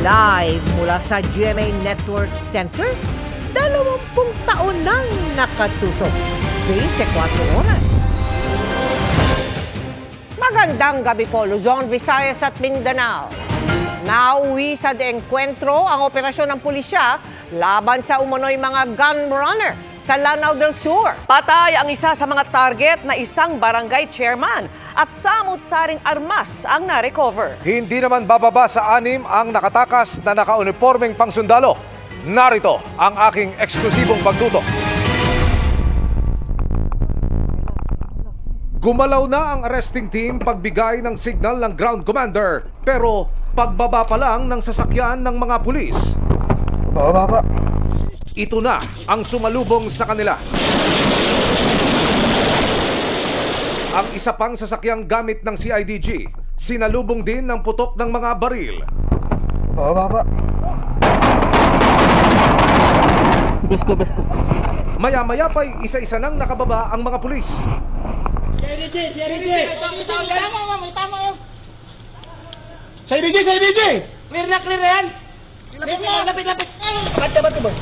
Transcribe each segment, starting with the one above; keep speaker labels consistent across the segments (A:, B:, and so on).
A: Live mula sa GMA Network Center, 20 taon nang nakatutok. 24 oras. Magandang gabi po, Luzon, Visayas at Mindanao. Nauwi sa de-encuentro ang operasyon ng pulisya laban sa umunoy mga gun runner sa Lanao del Sur.
B: Patay ang isa sa mga target na isang barangay chairman at samut-saring armas ang na-recover.
C: Hindi naman bababa sa 6 ang nakatakas na naka-uniformeng pangsundalo. Narito ang aking eksklusibong pagtutok. Gumalaw na ang arresting team pagbigay ng signal ng ground commander, pero pagbaba pa lang ng sasakyan ng mga pulis.
D: Baba.
C: Ito na ang sumalubong sa kanila. Ang isa pang sasakyang gamit ng CIDG, sinalubong din ng putok ng mga baril.
D: Baba. Besko.
C: Maya-maya pa'y isa-isa nang nakababa ang mga pulis.
D: CIDG! Clear na yan! Lapit! Bante boy!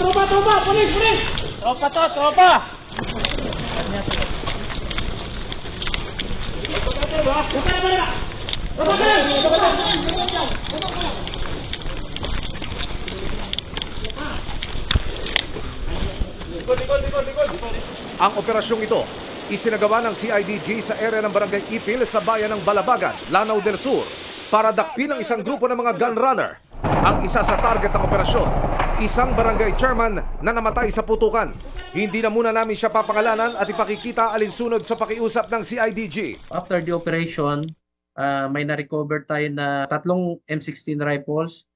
D: Tropa! Pulis! Tropa!
C: Ang operasyong ito, isinagawa ng CIDG sa area ng Barangay Ipil sa bayan ng Balabagan, Lanao del Sur, para dakpin ang isang grupo ng mga gun runner. Ang isa sa target ng operasyon, isang barangay chairman na namatay sa putukan. Hindi na muna namin siya papangalanan at ipakikita alinsunod sa pakiusap ng CIDG.
E: After the operation, may na-recover tayo na 3 M16 rifles,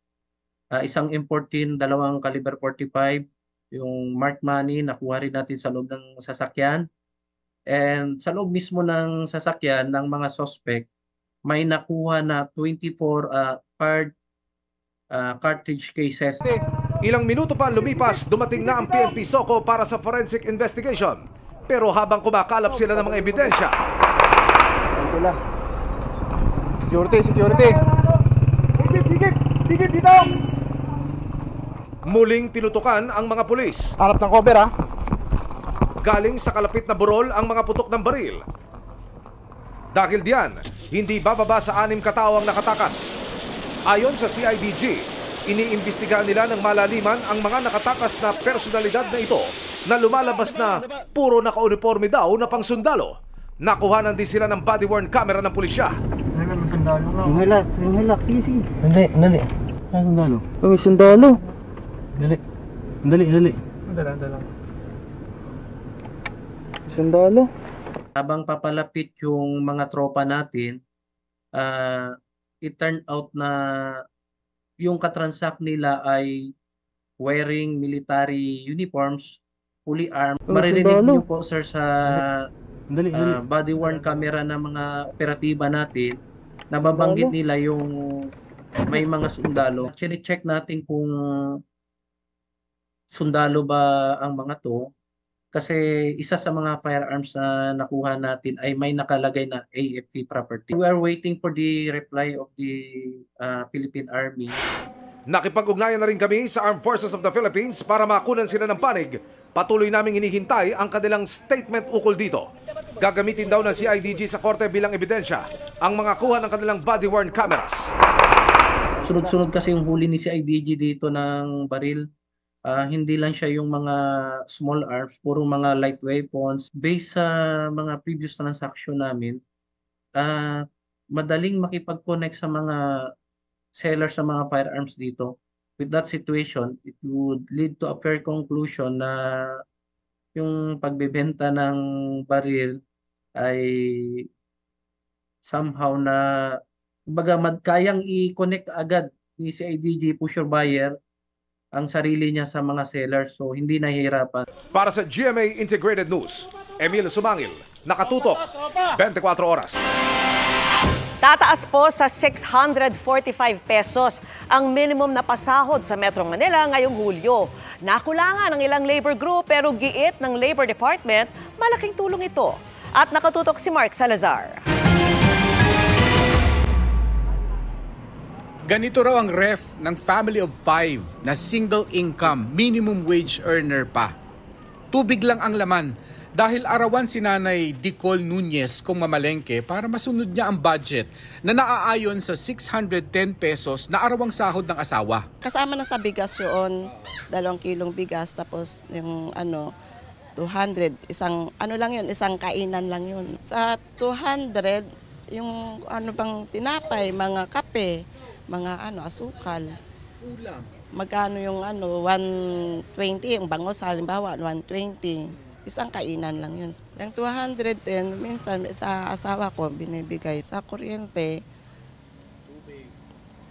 E: isang M14, 2 caliber 45, yung marked money, nakuha rin natin sa loob ng sasakyan. And sa loob mismo ng sasakyan ng mga suspect, may nakuha na 24 fired cartridge cases.
C: Ilang minuto pa lumipas, dumating na ang PNP Soco para sa forensic investigation. Pero habang kumakalap sila ng mga ebidensya,
D: Sila. Security! Higit dito!
C: muling pinutukan ang mga pulis.
D: Harap ng cover ha.
C: Galing sa kalapit na burol ang mga putok ng baril. Dahil diyan, hindi bababa sa 6 katao ang nakatakas. Ayon sa CIDG, iniimbestigahan nila ng malaliman ang mga nakatakas na personalidad na ito na lumalabas na puro naka-uniforme daw na pangsundalo. Nakuhanan din sila ng body-worn camera ng pulisya.
D: Yung hilak, sige. Dali. Sundalo. May sundalo. Dali. Sundalo.
E: Habang papalapit yung mga tropa natin, it turned out na yung katransak nila ay wearing military uniforms, fully armed. Maririnig niyo po sir sa body-worn camera ng mga operatiba natin, nababanggit nila yung may mga sundalo. Chine-check natin kung sundalo ba ang mga to, kasi isa sa mga firearms na nakuha natin ay may nakalagay na AFP property. We are waiting for the reply of the Philippine Army.
C: Nakipag-ugnayan na rin kami sa Armed Forces of the Philippines para makunan sila ng panig. Patuloy naming hinihintay ang kanilang statement ukol dito. Gagamitin daw ng CIDG sa korte bilang ebidensya ang mga kuha ng kanilang body-worn cameras.
E: Sunod-sunod kasi yung huli ni CIDG dito ng baril. Hindi lang siya yung mga small arms, puro mga light weapons. Based sa mga previous transaction namin, madaling makipag-connect sa mga sellers sa mga firearms dito. With that situation, it would lead to a fair conclusion na yung pagbebenta ng baril ay somehow na kayang i-connect agad ni CIDG pusher buyer ang sarili niya sa mga sellers, so hindi nahihirapan.
C: Para sa GMA Integrated News, Emil Sumangil, nakatutok, 24 oras.
B: Tataas po sa 645 pesos ang minimum na pasahod sa Metro Manila ngayong Hulyo. Nakulangan ng ilang labor group pero giit ng Labor Department, malaking tulong ito. At nakatutok si Mark Salazar.
F: Ganito raw ang ref ng family of 5 na single income, minimum wage earner pa. Tubig lang ang laman dahil arawan si Nanay Dicol Nunez kung mamalengke para masunod niya ang budget na naaayon sa 610 pesos na arawang sahod ng asawa.
G: Kasama na sa bigas yun, 2 kilong bigas, tapos yung 200, isang isang kainan lang yun. Sa 200, yung bang tinapay, mga kape, mga asukal.
F: Ulam.
G: Magkano yung 120, yung bangos halimbawa 120. Isang kainan lang yun. Yung 210, minsan sa asawa ko binibigay sa kuryente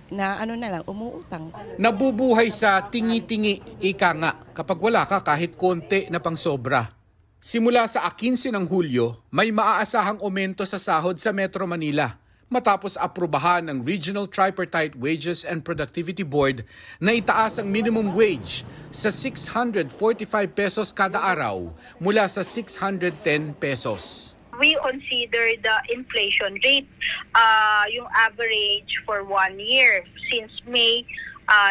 G: na na lang, umuutang.
F: Nabubuhay sa tingi-tingi, ika nga, kapag wala ka kahit konti na pangsobra. Simula sa 15 ng Hulyo, may maaasahang aumento sa sahod sa Metro Manila matapos aprubahan ng Regional Tripartite Wages and Productivity Board na itaas ang minimum wage sa 645 pesos kada araw mula sa 610 pesos.
H: We consider the inflation rate, yung average for 1 year since May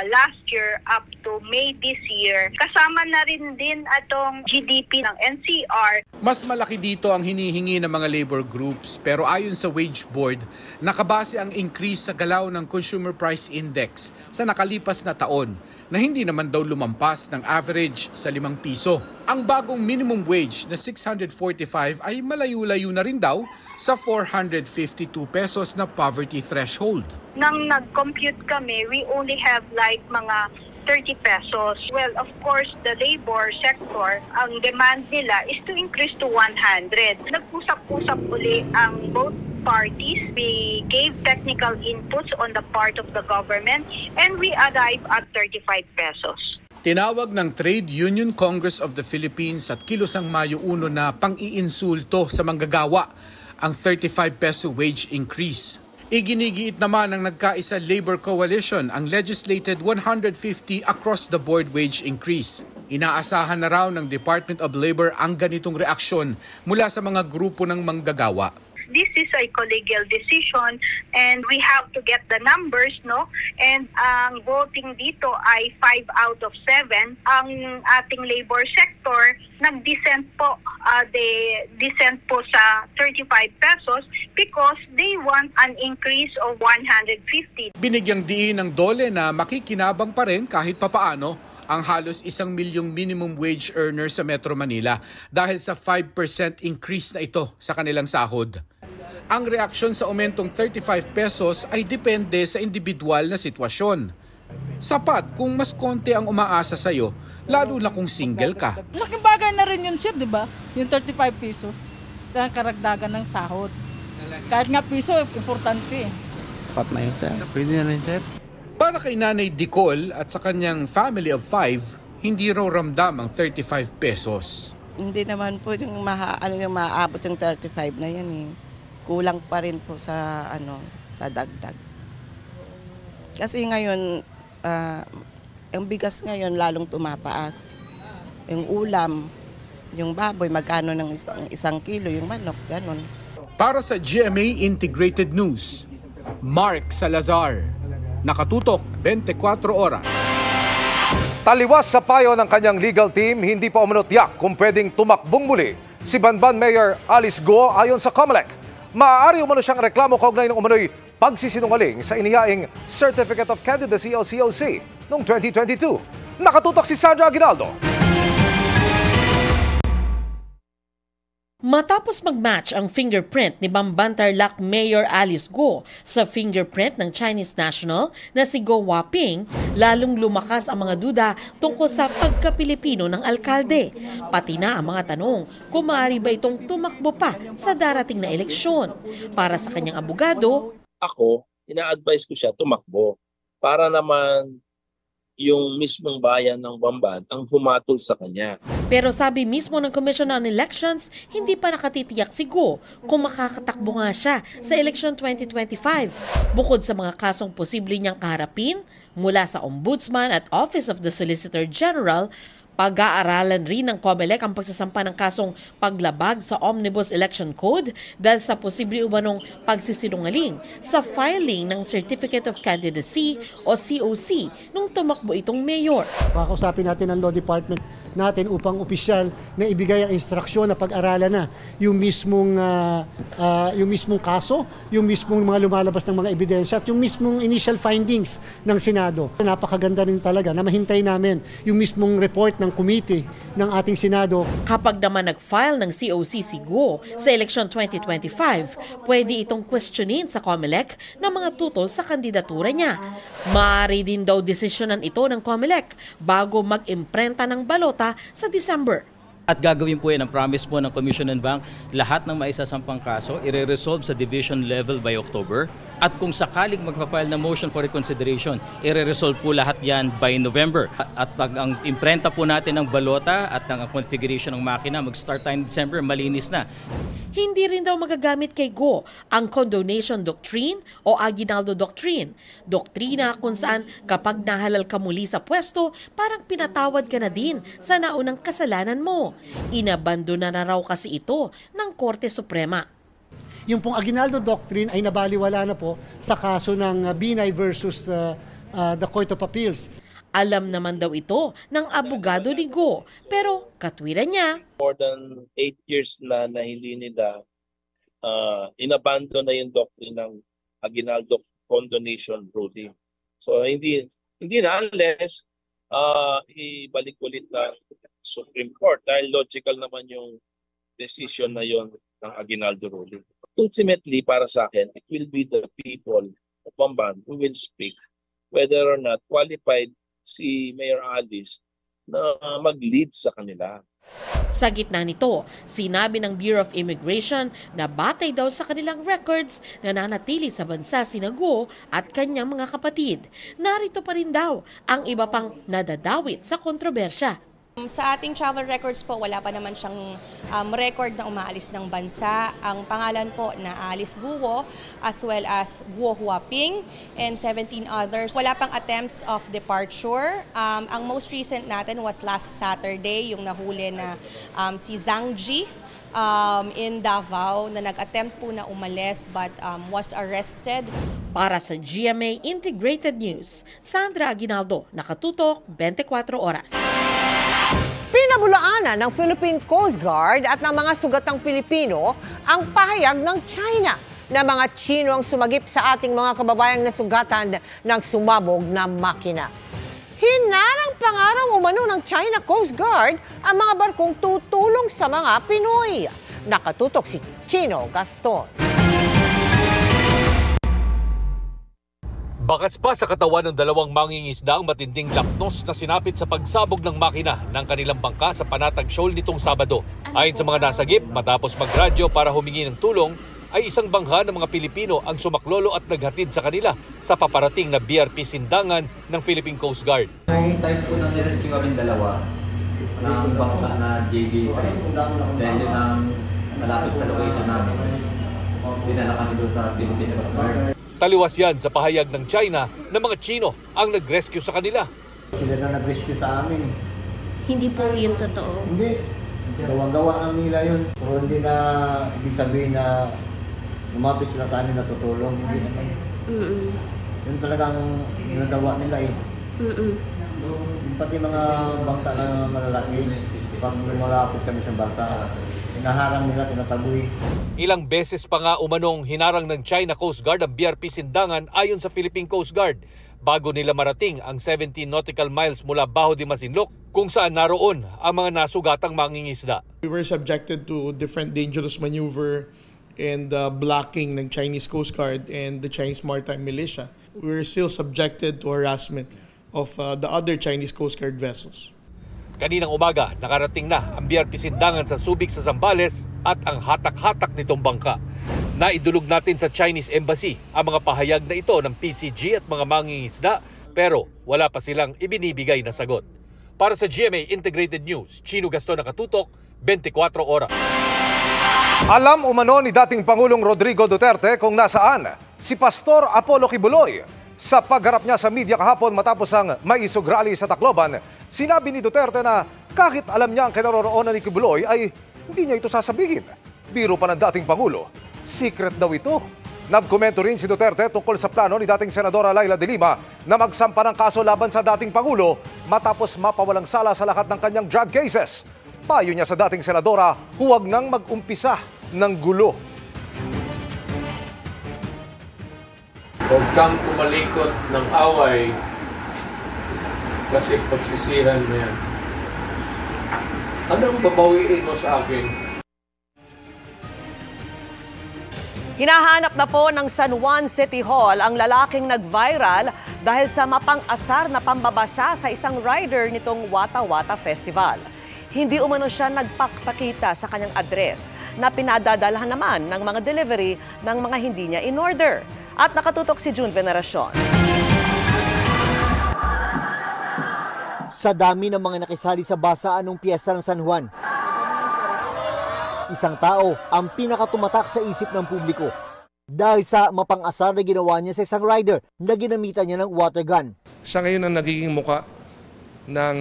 H: last year up to May this year. Kasama na rin din atong GDP ng NCR.
F: Mas malaki dito ang hinihingi ng mga labor groups pero ayon sa Wage Board, nakabase ang increase sa galaw ng Consumer Price Index sa nakalipas na taon na hindi naman daw lumampas ng average sa 5 piso. Ang bagong minimum wage na 645 ay malayo-layo na rin daw sa 452 pesos na poverty threshold.
H: Nang nag-compute kami, we only have like mga 30 pesos. Well, of course, the labor sector, ang demand nila is to increase to 100. Nag-usap-usap uli ang both parties. We gave technical inputs on the part of the government and we arrived at 35 pesos.
F: Tinawag ng Trade Union Congress of the Philippines at kilosang Mayo 1 na pang-iinsulto sa manggagawa ang 35 peso wage increase. Iginigiit naman ng nagkaisa Labor Coalition ang legislated 150 across-the-board wage increase. Inaasahan na raw ng Department of Labor ang ganitong reaksyon mula sa mga grupo ng manggagawa.
H: This is a collegial decision and we have to get the numbers, no? And ang voting dito ay 5 out of 7. Ang ating labor sector nag-dissent po, dissent po sa 35 pesos because they want an increase of 150.
F: Binigyang diin ng DOLE na makikinabang pa rin kahit papaano ang halos 1 milyong minimum wage earner sa Metro Manila dahil sa 5% increase na ito sa kanilang sahod. Ang reaksyon sa aumentong 35 pesos ay depende sa individual na sitwasyon. Sapat kung mas konti ang umaasa sa'yo, lalo na kung single ka.
I: Laking bagay na rin yun, sir, di ba? Yung 35 pesos, ang karagdagan ng sahod. Kahit nga piso, importante.
D: Sapat na yun, sir. Pwede na rin, sir.
F: Para kay Nanay Dicol at sa kanyang family of 5, hindi raw ramdam ang 35 pesos.
G: Hindi naman po yung maaabot yung 35 na yan eh. Kulang pa rin po sa sa dagdag. Kasi ngayon ang bigas ngayon lalong tumataas. Yung ulam, yung baboy magkano ng isang kilo, yung manok, ganun.
F: Para sa GMA Integrated News, Mark Salazar, nakatutok 24 oras.
C: Taliwas sa payo ng kanyang legal team, hindi pa umunot-yak kung pwedeng tumakbong muli si Banban Mayor Alice Guo ayon sa COMELEC. Maaari umano siyang reklamo kaugnay ng umano'y pagsisinungaling sa inihaing Certificate of Candidacy o COC noong 2022. Nakatutok si Sandra Aguinaldo.
J: Matapos mag-match ang fingerprint ni Bamban Tarlac Mayor Alice Guo sa fingerprint ng Chinese national na si Guo Waping, lalong lumakas ang mga duda tungkol sa pagka-Pilipino ng alkalde. Pati na ang mga tanong kung maaari ba itong tumakbo pa sa darating na eleksyon. Para sa kanyang abogado,
K: ako, ina-advise ko siya tumakbo para naman yung mismong bayan ng Bamban ang humatol sa kanya.
J: Pero sabi mismo ng Commission on Elections, hindi pa nakatitiyak si Guo kung makakatakbo nga siya sa election 2025. Bukod sa mga kasong posible niyang kaharapin mula sa Ombudsman at Office of the Solicitor General, Pag-aaralan rin ng COMELEC ang pagsasampa ng kasong paglabag sa Omnibus Election Code dahil sa posible umanong pagsisinungaling sa filing ng Certificate of Candidacy o COC nung tumakbo itong mayor.
L: Pakausapin natin ang Law Department natin upang opisyal na ibigay ang instruksyon na pag-aralan na yung mismong kaso, yung mismong mga lumalabas ng mga ebidensya at yung mismong initial findings ng Senado. Napakaganda rin talaga na mahintay namin yung mismong report ng committee ng ating Senado.
J: Kapag naman nag-file ng COC si Guo sa election 2025, pwede itong questionin sa COMELEC ng mga tutol sa kandidatura niya. Maaari din daw desisyonan ito ng COMELEC bago mag-imprenta ng balota sa December.
M: At gagawin po yan ang promise po ng Commission and Bank, lahat ng maisasampang kaso, i-resolve sa division level by October. At kung sakaling magpa-file na motion for reconsideration, i-resolve po lahat yan by November. At pag ang imprenta po natin ng balota at ang configuration ng makina, mag-start tayo in December, malinis na.
J: Hindi rin daw magagamit kay Guo ang condonation doctrine o aguinaldo doctrine. Doktrina kung saan kapag nahalal ka muli sa pwesto, parang pinatawad ka na din sa naunang kasalanan mo. Inabandona na raw kasi ito ng Korte Suprema.
L: Yung pong aguinaldo doctrine ay nabaliwala na po sa kaso ng Binay versus the Court of Appeals.
J: Alam naman daw ito ng abogado ni Guo, pero katwiran niya.
K: More than 8 years na hindi nila inabandon na yung doctrine ng aguinaldo condonation ruling. So hindi na unless ibalik ulit ng Supreme Court dahil logical naman yung decision na yon ng aguinaldo ruling. Ultimately, para sa akin, it will be the people of Bamban who will speak whether or not qualified si Mayor Alice na mag-lead sa kanila.
J: Sa gitna nito, sinabi ng Bureau of Immigration na batay daw sa kanilang records na nanatili sa bansa sina Guo at kanyang mga kapatid. Narito pa rin daw ang iba pang nadadawit sa kontrobersya.
N: Sa ating travel records po, wala pa naman siyang record na umaalis ng bansa. Ang pangalan po na Alice Guo as well as Guo Huaping and 17 others. Wala pang attempts of departure. Ang most recent natin was last Saturday, yung nahuli na si Zhang Ji in Davao na nag-attempt po na umalis but was arrested.
J: Para sa GMA Integrated News, Sandra Aguinaldo, Nakatutok, 24 Oras.
A: Pinabulaanan ng Philippine Coast Guard at ng mga sugatang Pilipino ang pahayag ng China na mga Chino ang sumagip sa ating mga kababayang nasugatan ng sumabog na makina. Hinarang pangarang umano ng China Coast Guard ang mga barkong tutulong sa mga Pinoy. Nakatutok si Chino Gaston.
O: Bakas pa sa katawan ng dalawang mangingisda ang matinding lapnos na sinapit sa pagsabog ng makina ng kanilang bangka sa Panatag Shoal nitong Sabado. Ayon sa mga nasagip, matapos magradyo para humingi ng tulong, ay isang bangka ng mga Pilipino ang sumaklolo at naghatid sa kanila sa paparating na BRP Sindangan ng Philippine Coast Guard.
P: Yung time po na nirescue kami dalawa ng bangka na JJ3, then yun ang malapit sa location namin. Dinala kami doon sa Philippine Coast Guard.
O: Taliwas yan sa pahayag ng China na mga Chino ang nag-rescue sa kanila.
Q: Sila na nag-rescue sa amin.
R: Hindi po yun totoo.
Q: Hindi. Gawa-gawa ang nila yun. Pero hindi na ibig sabihin na lumapit sila sa amin na tutulong. Hindi naman. Yun talagang ginagawa nila eh. Pati mga bangka na malalaki, pag lumalapit kami sa bansa, hinaharang nila, tinataboy.
O: Ilang beses pa nga umanong hinarang ng China Coast Guard ang BRP Sindangan ayon sa Philippine Coast Guard bago nila marating ang 17 nautical miles mula Baho de Masinloc kung saan naroon ang mga nasugatang mangingisda.
S: We were subjected to different dangerous maneuver and blocking ng Chinese Coast Guard and the Chinese Maritime Militia. We were still subjected to harassment of the other Chinese Coast Guard vessels.
O: Kaninang umaga, nakarating na ang BRP Sindangan sa Subic sa Zambales at ang hatak-hatak nitong bangka. Naidulog natin sa Chinese Embassy ang mga pahayag na ito ng PCG at mga mangingisda pero wala pa silang ibinibigay na sagot. Para sa GMA Integrated News, Chino Gaston, Nakatutok, 24 Oras.
C: Alam umano ni dating Pangulong Rodrigo Duterte kung nasaan si Pastor Apollo Kibuloy. Sa pagharap niya sa media kahapon matapos ang maisog rally sa Tacloban, sinabi ni Duterte na Kahit alam niya ang kinaroroonan ni Kibuloy ay hindi niya ito sasabihin. Biro pa ng dating Pangulo. Secret daw ito. Nagkomento rin si Duterte tungkol sa plano ni dating Senadora Laila de Lima na magsampa ng kaso laban sa dating Pangulo matapos mapawalang sala sa lahat ng kanyang drug cases. Payo niya sa dating Senadora, huwag nang mag-umpisa ng gulo.
T: Huwag kang kumalikot ng away kasi pagsisihan na yan. Anong babawiin mo sa akin?
B: Hinahanap na po ng San Juan City Hall ang lalaking nag-viral dahil sa mapang-asar na pambabasa sa isang rider nitong Wata Wata Festival. Hindi umano siya nagpakita sa kanyang address na pinadadalhan naman ng mga delivery ng mga hindi niya in-order. At nakatutok si June Veneracion.
U: Sa dami ng mga nakisali sa basaan ng piyesta ng San Juan, isang tao ang pinakatumatak sa isip ng publiko dahil sa mapang-asar na ginawa niya sa isang rider na ginamitan niya ng water gun.
V: Siya ngayon ang nagiging muka ng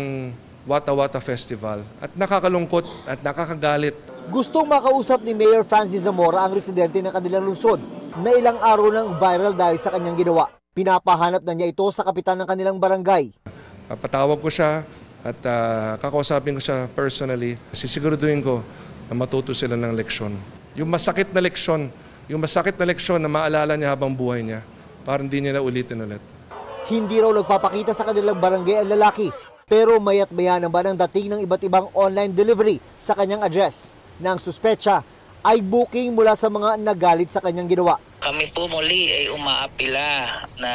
V: Wata Wata Festival at nakakalungkot at nakakagalit.
U: Gustong makausap ni Mayor Francis Zamora ang residente ng kanilang lungsod na ilang araw nang viral dahil sa kanyang ginawa. Pinapahanap na niya ito sa kapitan ng kanilang barangay.
V: Patawag ko siya at kakausapin ko siya personally. Sisiguraduhin ko na matuto sila ng leksyon. Yung masakit na leksyon na maalala niya habang buhay niya para hindi niya na ulitin ulit.
U: Hindi raw nagpapakita sa kanilang barangay ang lalaki, pero mayat maya naman ang dating ng iba't ibang online delivery sa kanyang address na ang suspecha ay booking mula sa mga nagalit sa kanyang ginawa.
W: Kami po muli ay umaapila na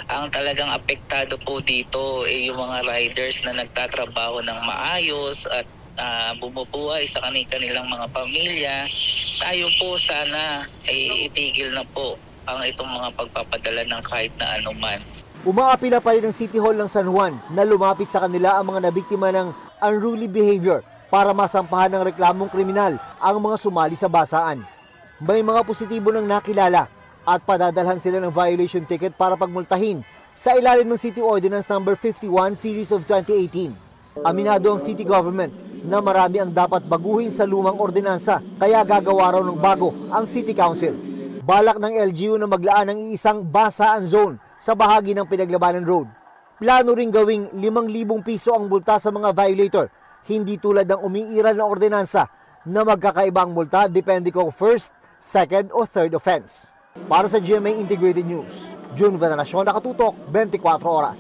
W: ang talagang apektado po dito ay yung mga riders na nagtatrabaho ng maayos at bumubuhay sa kanilang mga pamilya. Tayo po sana ay itigil na po ang itong mga pagpapadala ng kahit na anuman.
U: Umaapila pa rin ng City Hall ng San Juan na lumapit sa kanila ang mga nabiktima ng unruly behavior para masampahan ng reklamong kriminal ang mga sumali sa basaan. May mga positibo nang nakilala at padadalhan sila ng violation ticket para pagmultahin sa ilalim ng City Ordinance No. 51 Series of 2018. Aminado ang city government na marami ang dapat baguhin sa lumang ordinansa kaya gagawa raw ng bago ang City Council. Balak ng LGU na maglaan ng iisang basaan zone sa bahagi ng Pinaglabanan Road. Plano ring gawing 5,000 piso ang multa sa mga violator, hindi tulad ng umiiral na ordinansa na magkakaiba ang multa depende kung first, second o third offense. Para sa GMA Integrated News, June Veneracion, nakatutok 24 oras.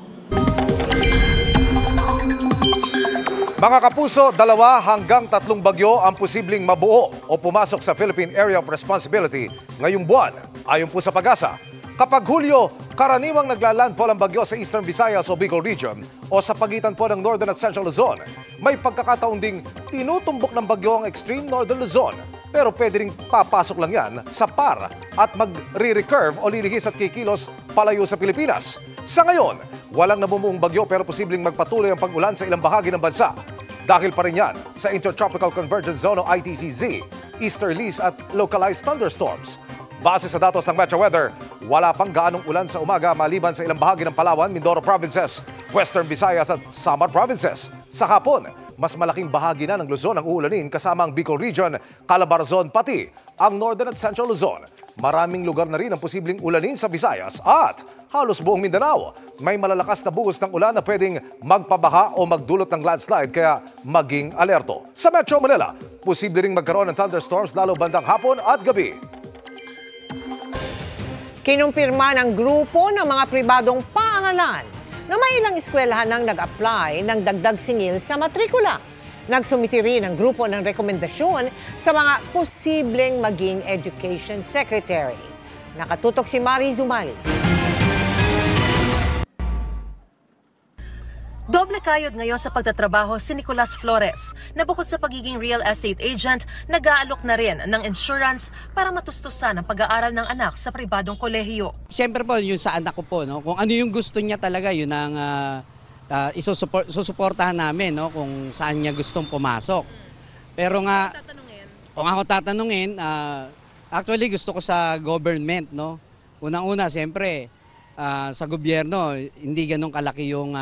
C: Mga kapuso, 2 hanggang 3 bagyo ang posibleng mabuo o pumasok sa Philippine Area of Responsibility ngayong buwan. Ayon po sa Pag-asa, kapag Hulyo, karaniwang naglalandfall ang bagyo sa Eastern Visayas o Bicol Region o sa pagitan po ng Northern at Central Luzon. May pagkakataon ding tinutumbok ng bagyo ang Extreme Northern Luzon. Pero pwede ring papasok lang yan sa PAR at mag-re-recurve o lilihis at kikilos palayo sa Pilipinas. Sa ngayon, walang namumuong bagyo pero posibleng magpatuloy ang pag-ulan sa ilang bahagi ng bansa. Dahil pa rin yan sa Intertropical Convergence Zone o ITCZ, easterlies at localized thunderstorms. Base sa datos ng Metro Weather, wala pang gaanong ulan sa umaga maliban sa ilang bahagi ng Palawan, Mindoro Provinces, Western Visayas at Samar Provinces. Sa hapon, mas malaking bahagi na ng Luzon ang uulanin kasama ang Bicol Region, Calabarzon pati ang Northern at Central Luzon. Maraming lugar na rin ang posibleng ulanin sa Visayas at halos buong Mindanao. May malalakas na buhos ng ulan na pwedeng magpabaha o magdulot ng landslide kaya maging alerto. Sa Metro Manila, posible ring magkaroon ng thunderstorms lalo bandang hapon at gabi.
A: Kinumpirma ng grupo ng mga pribadong paaralan na may ilang eskwelahan nang nag-apply ng dagdag singil sa matrikula. Nagsumiti rin ang grupo ng rekomendasyon sa mga posibleng maging education secretary. Nakatutok si Mari Zumali.
X: Doble kayod ngayon sa pagtatrabaho si Nicolas Flores na bukod sa pagiging real estate agent, nag-aalok na rin ng insurance para matustusan ang pag-aaral ng anak sa pribadong kolehiyo.
Y: Siyempre po, yung sa anak ko po, no? Kung ano yung gusto niya talaga, yun ang isusuportahan namin, no? Kung saan niya gustong pumasok. Pero nga, kung ako tatanungin, actually gusto ko sa government, no? Unang-una, siyempre, sa gobyerno, hindi ganun kalaki yung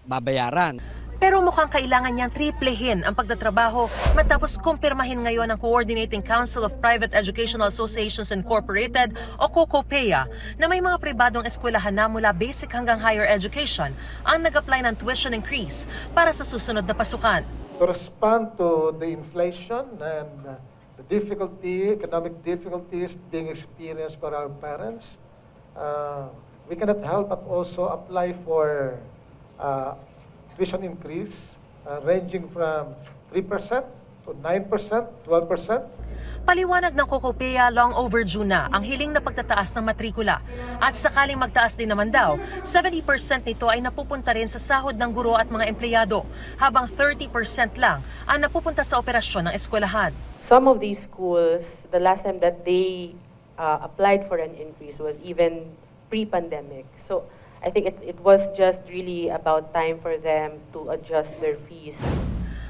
Y: babayaran.
X: Pero mukhang kailangan niyang triplehin ang pagtatrabaho matapos kumpirmahin ngayon ng Coordinating Council of Private Educational Associations Incorporated o COCOPEA na may mga pribadong eskwelahan na mula basic hanggang higher education ang nag-apply ng tuition increase para sa susunod na pasukan.
D: To respond to the inflation and the economic difficulties being experienced by our parents, we cannot help but also apply for tuition increase ranging from 3% to 9%, 12%.
X: Paliwanag ng COCOPEA, long overdue na ang hiling na pagtataas ng matrikula. At sakaling magtaas din naman daw, 70% nito ay napupunta rin sa sahod ng guro at mga empleyado, habang 30% lang ang napupunta sa operasyon ng eskwelahan.
E: Some of these schools, the last time that they applied for an increase was even pre-pandemic. So I think it was just really about time for them to adjust their fees.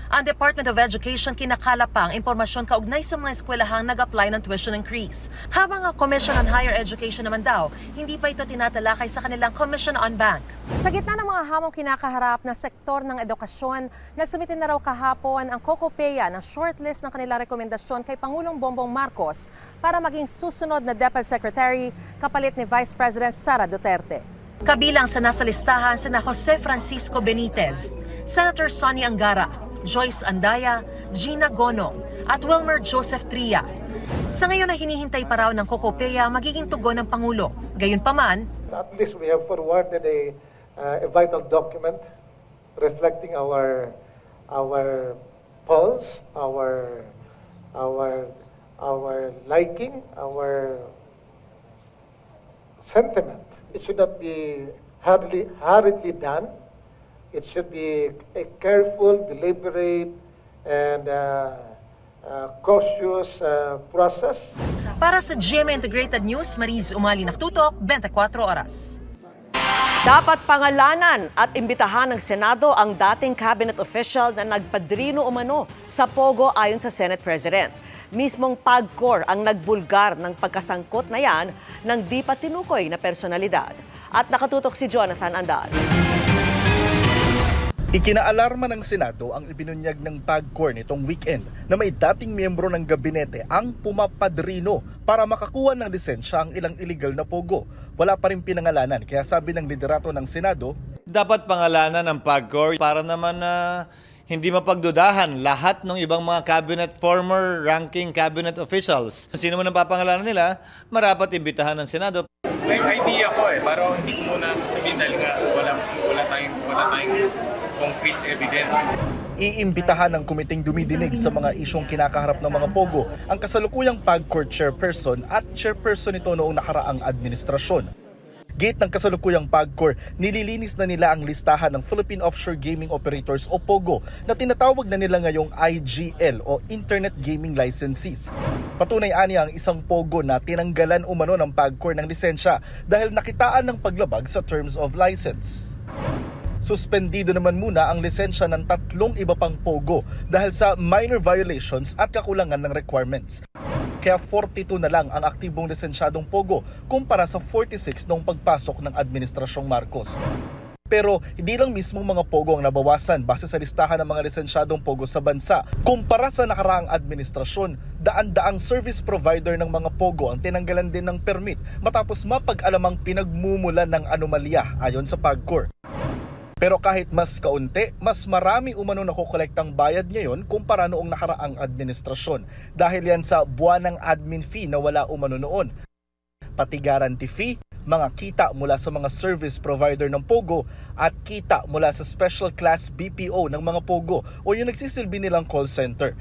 X: Ang Department of Education kinakala pa ang impormasyon kaugnay sa mga eskwelahang nag-apply ng tuition increase. Habang ang Commission on Higher Education naman daw, hindi pa ito tinatalakay sa kanilang Commission on Bank. Sa gitna ng mga hamong kinakaharap na sektor ng edukasyon, nagsumitin na raw kahapon ang COCOPEA ng shortlist ng kanilang rekomendasyon kay Pangulong Bongbong Marcos para maging susunod na DepEd Secretary kapalit ni Vice President Sara Duterte. Kabilang sa nasa listahan sina Jose Francisco Benitez, Senator Sonny Angara, Joyce Andaya, Gina Gonong at Wilmer Joseph Tria. Sa ngayon ay hinihintay pa raw ng COCOPEA magiging tugon ng Pangulo. Gayunpaman,
D: at least we have forwarded a vital document reflecting our pulse, our liking, our sentiment. It should not be hurriedly done. It should be a careful, deliberate, and cautious process.
X: Para sa GMA Integrated News, Mariz Umali Naktutok, 24 Oras.
B: Dapat pangalanan at imbitahan ng Senado ang dating cabinet official na nagpadrino umano sa Pogo ayon sa Senate President. Mismong PAGCOR ang nagbulgar ng pagkasangkot na yan ng di pa tinukoy na personalidad. At nakatutok si Jonathan Andal.
G: Ikinaalarma ng Senado ang ibinunyag ng PAGCOR nitong weekend na may dating miyembro ng gabinete ang pumapadrino para makakuha ng lisensya ang ilang illegal na pogo. Wala pa rin pinangalanan kaya sabi ng liderato ng Senado,
H: dapat pangalanan ng PAGCOR para naman hindi mapagdudahan lahat ng ibang mga former ranking cabinet officials. Sino man ang papangalanan nila, marapat imbitahan ng Senado.
I: May idea ko pero hindi ko muna sasabihin dahil nga wala tayong concrete evidence.
G: Iimbitahan ng komiteng dumidinig sa mga isyong kinakaharap ng mga pogo ang kasalukuyang PAGCOR chairperson at chairperson nito noong nakaraang administrasyon. Gate ng kasalukuyang PAGCOR, nililinis na nila ang listahan ng Philippine Offshore Gaming Operators o POGO na tinatawag na nila ngayong IGL o Internet Gaming Licensees. Patunay ani ang isang POGO na tinanggalan umano ng PAGCOR ng lisensya dahil nakitaan ng paglabag sa terms of license. Suspendido naman muna ang lisensya ng 3 iba pang POGO dahil sa minor violations at kakulangan ng requirements. Kaya 42 na lang ang aktibong lisensyadong POGO kumpara sa 46 noong pagpasok ng Administrasyong Marcos. Pero hindi lang mismong mga POGO ang nabawasan base sa listahan ng mga lisensyadong POGO sa bansa. Kumpara sa nakaraang administrasyon, daan-daang service provider ng mga POGO ang tinanggalan din ng permit matapos mapag-alamang pinagmumulan ng anomalya ayon sa PAGCOR. Pero kahit mas kaunti, mas marami umano nakokolektang bayad ngayon kumpara noong nakaraang administrasyon dahil yan sa buwanang admin fee na wala umano noon. Pati guarantee fee, mga kita mula sa mga service provider ng POGO at kita mula sa special class BPO ng mga POGO o yung nagsisilbi nilang call center.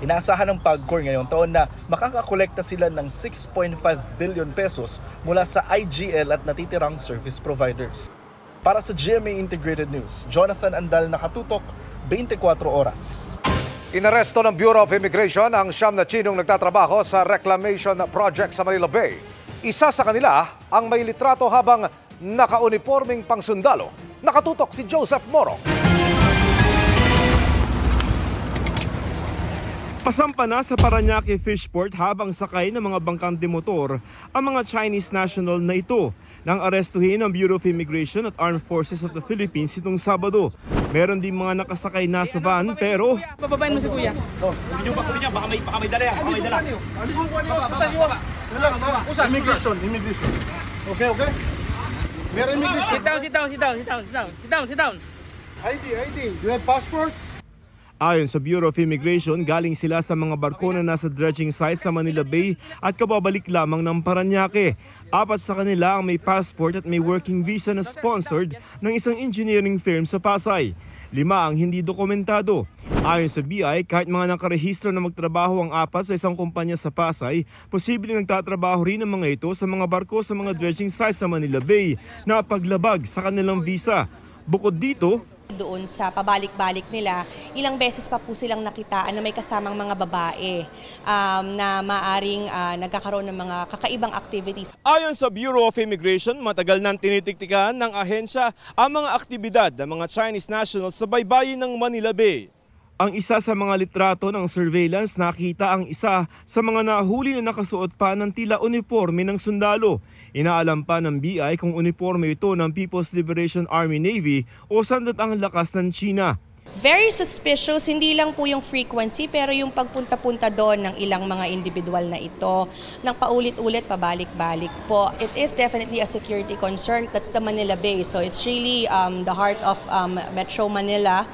G: Inaasahan ng PAGCOR ngayong taon na makakakolekta sila ng 6.5 billion pesos mula sa IGL at natitirang service providers. Para sa GMA Integrated News, Jonathan Andal, nakatutok, 24 oras.
C: Inaresto ng Bureau of Immigration ang 9 na Chinong nagtatrabaho sa reclamation project sa Manila Bay. Isa sa kanila ang may litrato habang naka-uniforming pangsundalo. Nakatutok si Joseph Moro.
F: Pasampa na sa Parañaque Fishport habang sakay ng mga bangkang demotor ang mga Chinese national na ito nang arestuhin ng Bureau of Immigration at Armed Forces of the Philippines itong Sabado. Meron din mga nakasakay na sa van pero...
K: Pababain mo si Kuya. Kunin niyo, baka may dala yan. Baka may dala.
L: Immigration. Okay. Meron immigration.
K: Sit down.
L: ID. Do you have passport?
F: Ayon sa Bureau of Immigration, galing sila sa mga barko na nasa dredging site sa Manila Bay at kababalik lamang ng Parañaque. 4 sa kanila ang may passport at may working visa na sponsored ng isang engineering firm sa Pasay. 5 ang hindi dokumentado. Ayon sa BI, kahit mga nakarehistro na magtrabaho ang 4 sa isang kumpanya sa Pasay, posibleng nagtatrabaho rin ang mga ito sa mga barko sa mga dredging site sa Manila Bay na paglabag sa kanilang visa. Bukod dito,
M: doon sa pabalik-balik nila, ilang beses pa po silang nakitaan na may kasamang mga babae na maaring nagkakaroon ng mga kakaibang activities.
F: Ayon sa Bureau of Immigration, matagal nang tinitiktikan ng ahensya ang mga aktibidad ng mga Chinese nationals sa baybayin ng Manila Bay. Ang isa sa mga litrato ng surveillance, nakita ang isa sa mga nahuli na nakasuot pa ng tila uniforme ng sundalo. Inaalam pa ng BI kung uniforme ito ng People's Liberation Army Navy o sandatang lakas ng China.
M: Very suspicious, hindi lang po yung frequency pero yung pagpunta-punta doon ng ilang mga individual na ito ng paulit-ulit, pabalik-balik po. It is definitely a security concern. That's the Manila Bay. So it's really the heart of Metro Manila.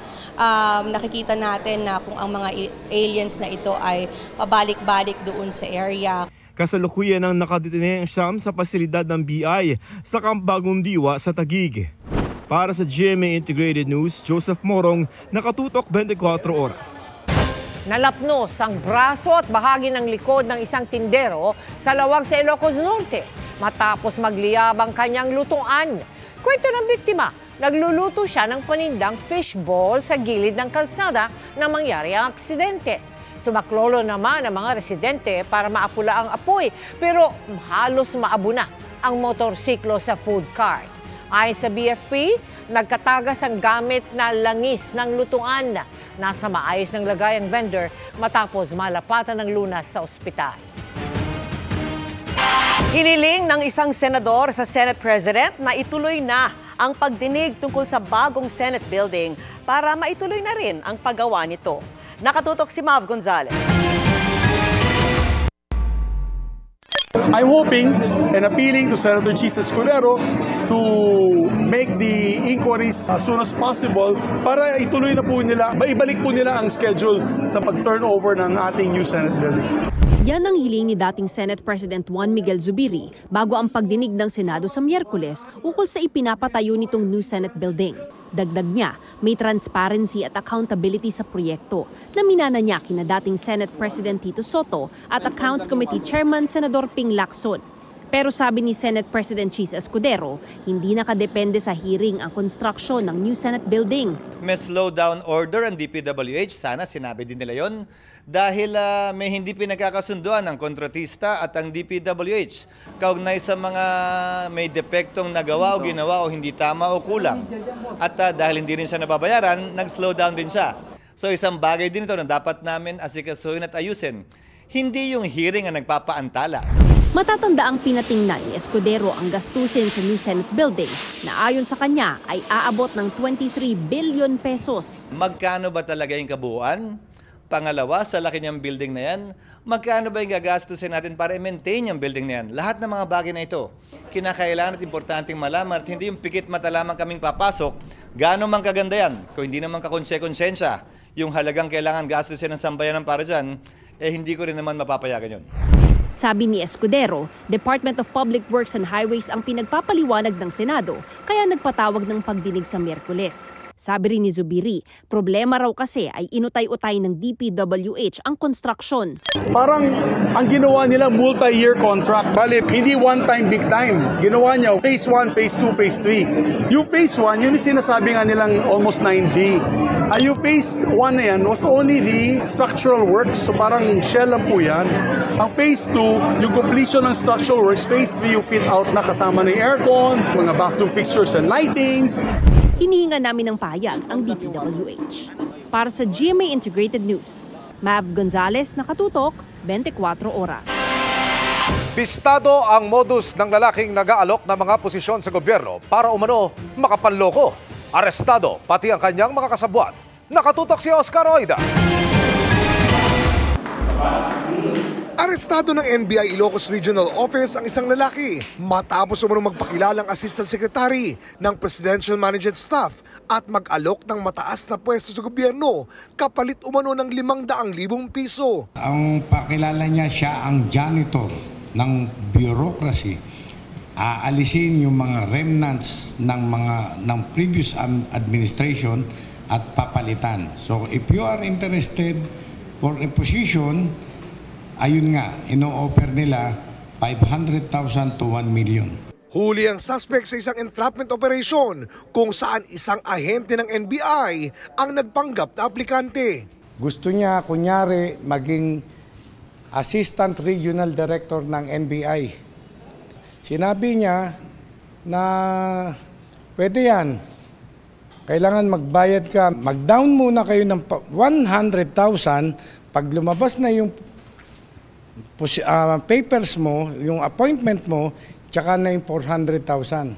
M: Nakikita natin na kung ang mga aliens na ito ay pabalik-balik doon sa area.
F: Kasalukuyan ang nakadetine ang siyam sa pasilidad ng BI sa Camp Bagong Diwa sa Taguig. Para sa GMA Integrated News, Joseph Morong, nakatutok 24 oras.
A: Nalapnos ang braso at bahagi ng likod ng isang tindero sa lawag sa Ilocos Norte matapos magliyab ang kanyang lutuan. Kwento ng biktima, nagluluto siya ng panindang fishball sa gilid ng kalsada na mangyari ang aksidente. Sumaklolo naman ang mga residente para maapula ang apoy pero halos maabo na ang motorsiklo sa food cart. Ayon sa BFP, nagkatagas ang gamit na langis ng lutuan. Nasa maayos ng lagay ang vendor matapos malapatan ng lunas sa ospital.
B: Hiniling ng isang senador sa Senate President na ituloy na ang pagdinig tungkol sa bagong Senate building para maituloy na rin ang paggawa nito. Nakatutok si Mav Gonzalez.
N: I'm hoping and appealing to Senator Chis Escudero to make the inquiries as soon as possible para ituloy na po nila, maibalik po nila ang schedule ng pag-turnover ng ating new Senate building.
Z: Yan ang hiling ni dating Senate President Juan Miguel Zubiri bago ang pagdinig ng Senado sa Miyerkules ukol sa ipinapatayo nitong new Senate building. Dagdag niya, may transparency at accountability sa proyekto na minana niya kina dating Senate President Tito Soto at Accounts Committee Chairman Senador Ping Lacson. Pero sabi ni Senate President Chis Escudero, hindi nakadepende sa hearing ang construction ng new Senate building.
H: May slowdown order ang DPWH, sana sinabi din nila yon. Dahil may hindi pinagkakasunduan ng kontratista at ang DPWH kaugnay sa mga may depektong nagawa o ginawa o hindi tama o kulang. At dahil hindi rin siya nababayaran, nag-slow down din siya. So isang bagay din ito na dapat namin asikasuhin at ayusin. Hindi yung hearing ang nagpapaantala.
Z: Matatanda ang pinatingnan ni Escudero ang gastusin sa new Senate building na ayon sa kanya ay aabot ng 23 billion pesos.
H: Magkano ba talaga yung kabuuan? Pangalawa, sa laki niyang building na yan, magkano ba yung gagastusin natin para i-maintain yung building na yan? Lahat ng mga bagay na ito, kinakailangan at importanteng malaman at hindi yung pikit mata lamang kaming papasok, gaano man kaganda yan, kung hindi naman kakonse-konsensya, yung halagang kailangan gastusin ng sambayanan para dyan, hindi ko rin naman mapapayagan yun.
Z: Sabi ni Escudero, Department of Public Works and Highways ang pinagpapaliwanag ng Senado, kaya nagpatawag ng pagdinig sa Miyerkules. Sabi rin ni Zubiri, problema raw kasi ay inutay-utay ng DPWH ang construction.
N: Parang ang ginawa nila multi-year contract. Bali, hindi one time, big time. Ginawa niya phase 1, phase 2, phase 3. Yung phase 1, yun yung sinasabi nga nilang almost 9B. Yung phase 1 na yan was only the structural works. So parang shell lang po yan. Ang phase 2, yung completion ng structural works. Phase 3, yung fit out na kasama ng aircon, mga bathroom fixtures and lightings.
Z: Hinihinga namin ng pahayag ang DPWH. Para sa GMA Integrated News, Mav Gonzalez, Nakatutok, 24 Oras.
C: Bistado ang modus ng lalaking nag-aalok ng mga posisyon sa gobyerno para umano makapanloko. Arestado pati ang kanyang mga kasabwat. Nakatutok si Oscar Oida.
J: Arestado ng NBI Ilocos Regional Office ang isang lalaki matapos umano magpakilalang Assistant Secretary ng Presidential Management Staff at mag-alok ng mataas na pwesto sa gobyerno kapalit umano ng 500,000 piso.
O: Ang pakilala niya, siya ang janitor ng bureaucracy. Aalisin yung mga remnants ng previous administration at papalitan. So if you are interested for a position, ayun nga, ino-offer nila 500,000 to 1 million.
J: Huli ang suspect sa isang entrapment operation kung saan isang ahente ng NBI ang nagpanggap na aplikante.
O: Gusto niya, kunyari, maging Assistant Regional Director ng NBI. Sinabi niya na pwede yan. Kailangan magbayad ka. Mag-down muna kayo ng 100,000. Pag lumabas na yung papers mo, yung appointment mo, tsaka na yung 400,000.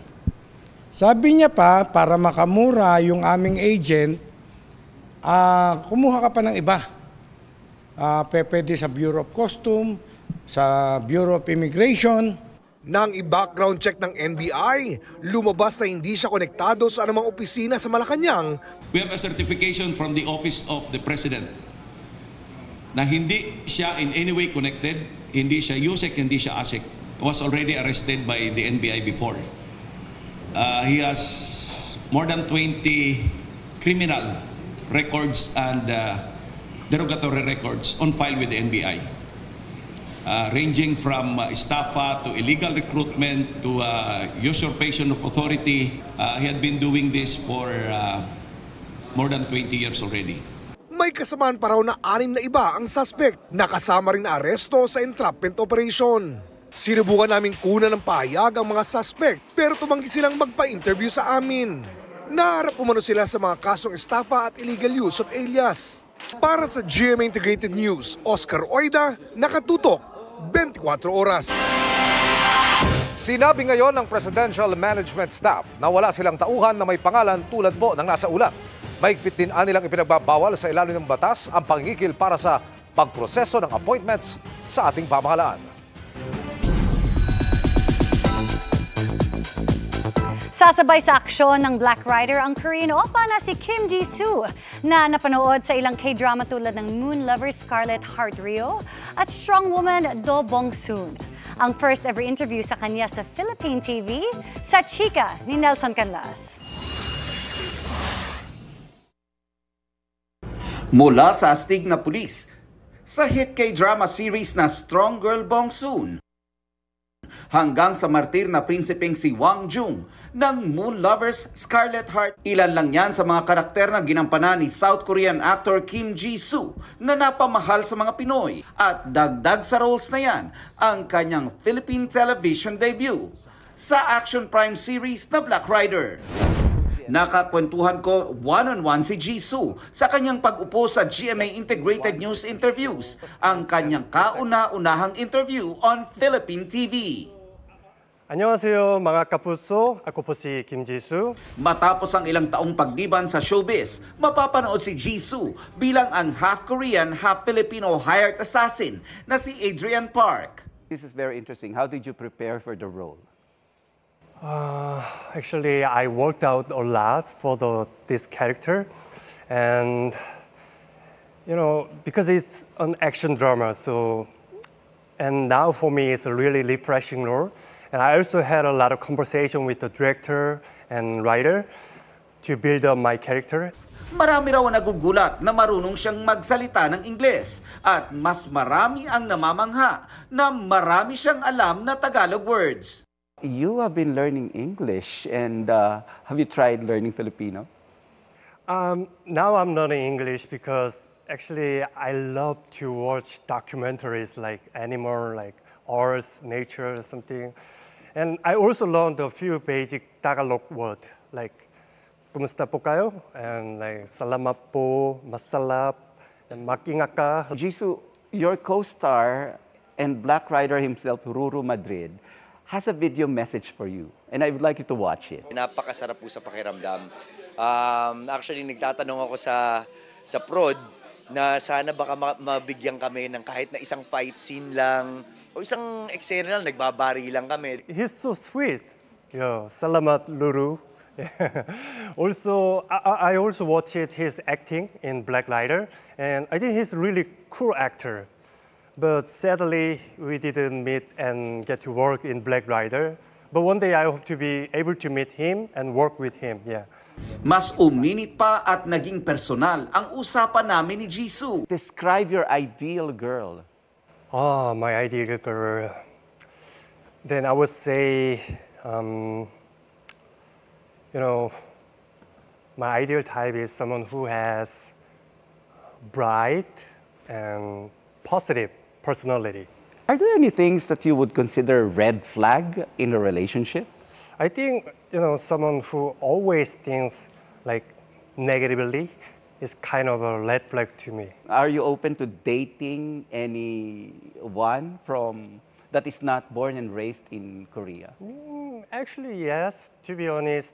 O: Sabi niya pa, para makamura yung aming agent, kumuha ka pa ng iba. Pwede sa Bureau of Customs, sa Bureau of Immigration.
J: Nang i-background check ng NBI, lumabas na hindi siya konektado sa anumang opisina sa Malacanang.
K: We have a certification from the Office of the President na hindi siya in any way connected, hindi siya USEC, hindi siya ASEC. He was already arrested by the NBI before. He has more than 20 criminal records and derogatory records on file with the NBI. Ranging from estafa to illegal recruitment to usurpation of authority. He had been doing this for more than 20 years already.
J: May kasamaan pa raw na 6 na iba ang suspect na kasama rin na aresto sa entrapment operation. Sinubukan naming kunan ng pahayag ang mga suspect pero tumanggi silang magpa-interview sa amin. Naharap umano sila sa mga kasong estafa at illegal use of alias. Para sa GMA Integrated News, Oscar Oida, Nakatutok, 24 Oras.
C: Sinabi ngayon ng Presidential Management Staff na wala silang tauhan na may pangalan tulad po ng nasa ulat. Mahigpit din nilang ipinagbabawal sa ilalim ng batas ang pangingikil para sa pagproseso ng appointments sa ating pamahalaan.
P: Sasabay sa aksyon ng Black Rider ang Korean oppa na si Kim Ji-soo na napanood sa ilang K-drama tulad ng Moon Lover Scarlet Heart Rio at Strong Woman Do Bong-soon. Ang first ever interview sa kanya sa Philippine TV sa Chika ni Nelson Canlas.
Q: Mula sa astig na pulis, sa hit K-drama series na Strong Girl Bong-soon, hanggang sa martir na prinsipeng si Wang Jung ng Moon Lovers Scarlet Heart. Ilan lang yan sa mga karakter na ginampanan ni South Korean actor Kim Ji-soo na napamahal sa mga Pinoy. At dagdag sa roles na yan ang kanyang Philippine television debut sa action prime series na Black Rider. Nakakwentuhan ko one-on-one si Ji-soo sa kanyang pag-upo sa GMA Integrated News Interviews, ang kanyang kauna-unahang interview on Philippine TV.
R: 안녕하세요 mga kapuso, ako po si Kim Ji-soo.
Q: Matapos ang ilang taong pagliban sa showbiz, mapapanood si Ji-soo bilang ang half-Korean, half-Filipino hired assassin na si Adrian Park.
S: This is very interesting. How did you prepare for the role?
R: Actually, I worked out a lot for this character, and because it's an action drama, and now for me it's a really refreshing role. And I also had a lot of conversation with the director and writer to build up my character.
Q: Marami raw ang nagugulat na marunong siyang magsalita ng Ingles at mas marami ang namamangha na marami siyang alam na Tagalog words.
S: You have been learning English, and have you tried learning Filipino?
R: Now I'm learning English because actually I love to watch documentaries like animal, like Earth, nature, or something. And I also learned a few basic Tagalog words like "Kumusta po kayo?" and like "Salamat po," "Masalap," mag-ingat ka.
S: Jisoo, your co-star and Black Rider himself, Ruru Madrid, has a video message for you. And I would like you to watch it.
E: Napakasarap po sa pakiramdam. Actually, nagtatanong ako sa prod na sana baka mabigyan kami ng kahit na isang fight scene lang o isang eksena lang, nagbabari lang kami.
R: He's so sweet. Yeah, salamat, Ruru. Also, I also watched his acting in Black Rider, and I think he's a really cool actor. But sadly, we didn't meet and get to work in Black Rider. But one day I hope to be able to meet him and work with him. Yeah.
Q: Mas uminit pa at naging personal ang usapan namin ni Jisoo.
S: Describe your ideal girl.
R: Oh, my ideal girl. Then I would say, my ideal type is someone who has bright and positive personality.
S: Are there any things that you would consider red flag in a relationship?
R: I think, someone who always thinks like negatively is kind of a red flag to me.
S: Are you open to dating anyone that is not born and raised in Korea?
R: Actually, yes. To be honest,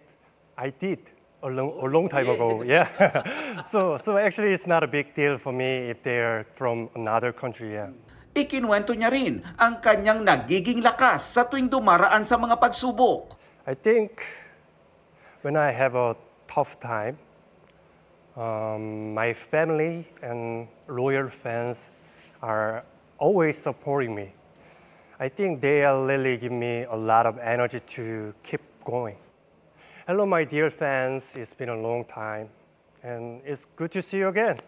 R: I did a long time ago. Yeah. So actually, it's not a big deal for me if they're from another country. Yeah.
Q: Ikinwento niya rin ang kanyang nagiging lakas sa tuwing dumaraan sa mga pagsubok.
R: I think when I have a tough time, my family and loyal fans are always supporting me. I think they really give me a lot of energy to keep going. Hello, my dear fans. It's been a long time, and it's good to see you again.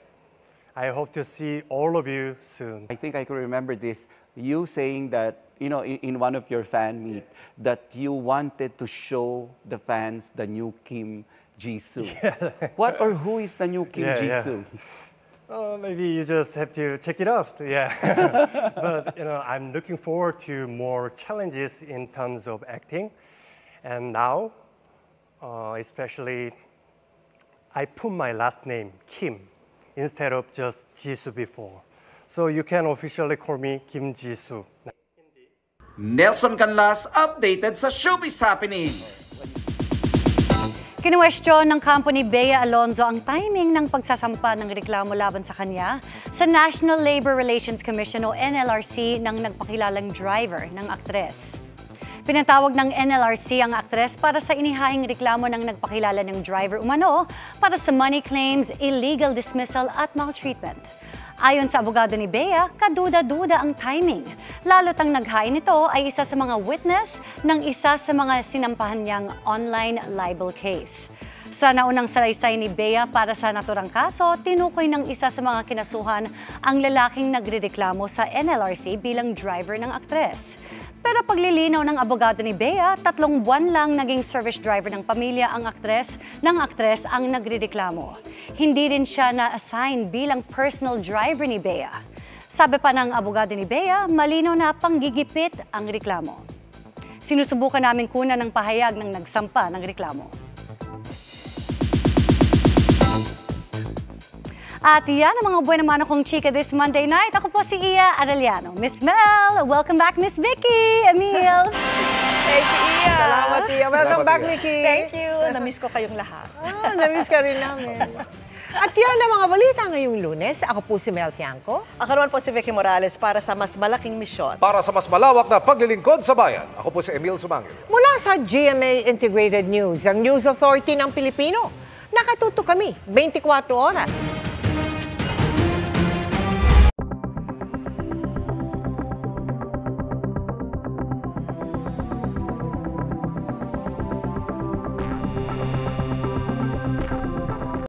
R: I hope to see all of you soon.
S: I think I can remember this, you saying that, in one of your fan meet, that you wanted to show the fans the new Kim Jisoo. Yeah. What or who is the new Kim Jisoo?
R: Yeah. Maybe you just have to check it out. Yeah. But I'm looking forward to more challenges in terms of acting, and now, especially, I put my last name Kim instead of just Jisoo before, so you can officially call me Kim Jisoo.
Q: Nelson Canlas, updated sa Showbiz Happenings.
P: Kinuwestiyon ng kampo ni Bea Alonzo ang timing ng pagsasampa ng reklamo laban sa kanya sa National Labor Relations Commission o NLRC ng nagpakilalang driver ng aktres. Pinatawag ng NLRC ang aktres para sa inihaing reklamo ng nagpakilala ng driver umano para sa money claims, illegal dismissal at maltreatment. Ayon sa abogado ni Bea, kaduda-duda ang timing. Lalo't ang naghain nito ay isa sa mga witness ng isa sa mga sinampahan niyang online libel case. Sa naunang salaysay ni Bea para sa naturang kaso, tinukoy ng isa sa mga kinasuhan ang lalaking nagrereklamo sa NLRC bilang driver ng aktres. Pero paglilinaw ng abogado ni Bea, 3 buwan lang naging service driver ng pamilya ang aktres ang nagrereklamo. Hindi rin siya na-assign bilang personal driver ni Bea. Sabi pa ng abogado ni Bea, malinaw na panggigipit ang reklamo. Sinusubukan namin kunan ng pahayag ng nagsampa ng reklamo. At yan ang mga buwan naman akong chika this Monday night. Ako po si Iya Arellano. Miss Mel, welcome back Miss Vicky, Emil.
A: Thank you, Iya. Salamat, Iya. Welcome back, Vicky.
B: Thank you. Namiss ko kayong lahat.
A: Namiss ka rin namin. At yan ang mga balita ngayong Lunes. Ako po si Mel Tiangco.
B: Ako naman po si Vicky Morales para sa mas malaking misyon.
C: Para sa mas malawak na paglilingkod sa bayan, ako po si Emil Sumangil.
A: Mula sa GMA Integrated News, ang News Authority ng Pilipino. Nakatuto kami 24 oras.